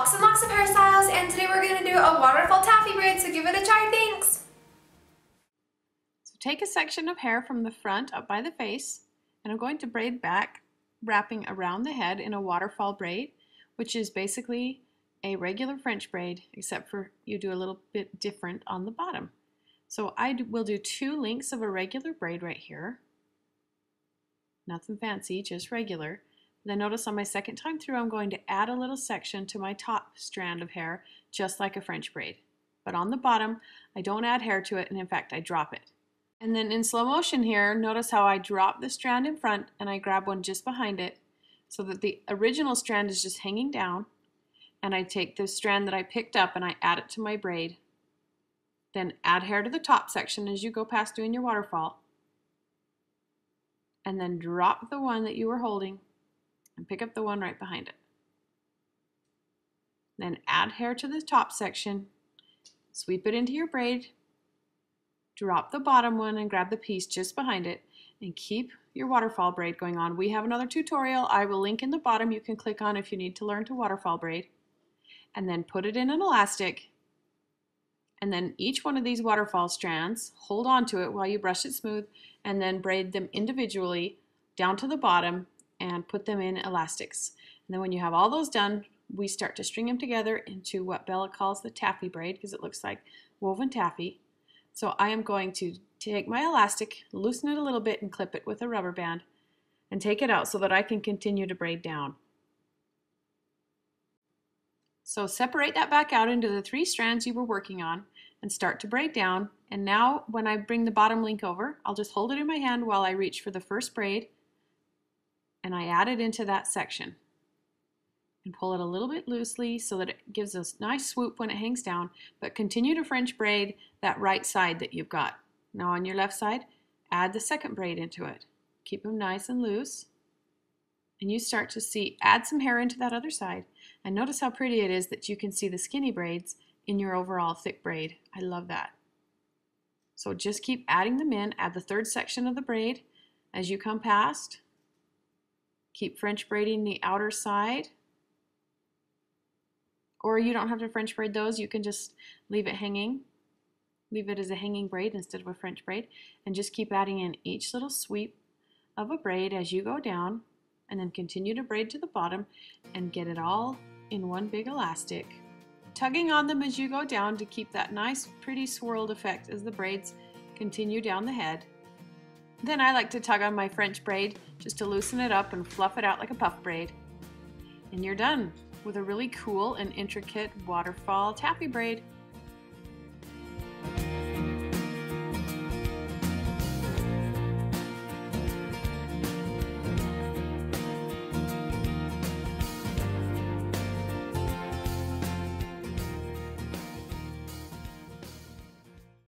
lots and lots of hairstyles, and today we're going to do a waterfall taffy braid, so give it a try. Thanks! So take a section of hair from the front up by the face, and I'm going to braid back, wrapping around the head in a waterfall braid, which is basically a regular French braid, except for you do a little bit different on the bottom. So I will do 2 links of a regular braid right here. Nothing fancy, just regular. Then notice on my second time through, I'm going to add a little section to my top strand of hair, just like a French braid. But on the bottom, I don't add hair to it, and in fact, I drop it. And then in slow motion here, notice how I drop the strand in front and I grab one just behind it so that the original strand is just hanging down, and I take the strand that I picked up and I add it to my braid. Then add hair to the top section as you go past doing your waterfall. And then drop the one that you were holding and pick up the one right behind it. Then add hair to the top section, sweep it into your braid, drop the bottom one and grab the piece just behind it, and keep your waterfall braid going on. We have another tutorial I will link in the bottom you can click on if you need to learn to waterfall braid. And then put it in an elastic, and then each one of these waterfall strands, hold on to it while you brush it smooth, and then braid them individually down to the bottom and put them in elastics. And then when you have all those done, we start to string them together into what Bella calls the taffy braid, because it looks like woven taffy. So I am going to take my elastic, loosen it a little bit, and clip it with a rubber band and take it out so that I can continue to braid down. So separate that back out into the 3 strands you were working on and start to braid down. And now when I bring the bottom link over, I'll just hold it in my hand while I reach for the first braid, and I add it into that section and pull it a little bit loosely so that it gives us a nice swoop when it hangs down, but continue to French braid that right side that you've got. Now on your left side, add the second braid into it. Keep them nice and loose. And you start to see, add some hair into that other side. And notice how pretty it is that you can see the skinny braids in your overall thick braid. I love that. So just keep adding them in. Add the third section of the braid as you come past. Keep French braiding the outer side. Or you don't have to French braid those. You can just leave it hanging. Leave it as a hanging braid instead of a French braid. And just keep adding in each little sweep of a braid as you go down. And then continue to braid to the bottom and get it all in one big elastic, tugging on them as you go down to keep that nice pretty swirled effect as the braids continue down the head. Then I like to tug on my French braid just to loosen it up and fluff it out like a puff braid. And you're done with a really cool and intricate waterfall taffy braid.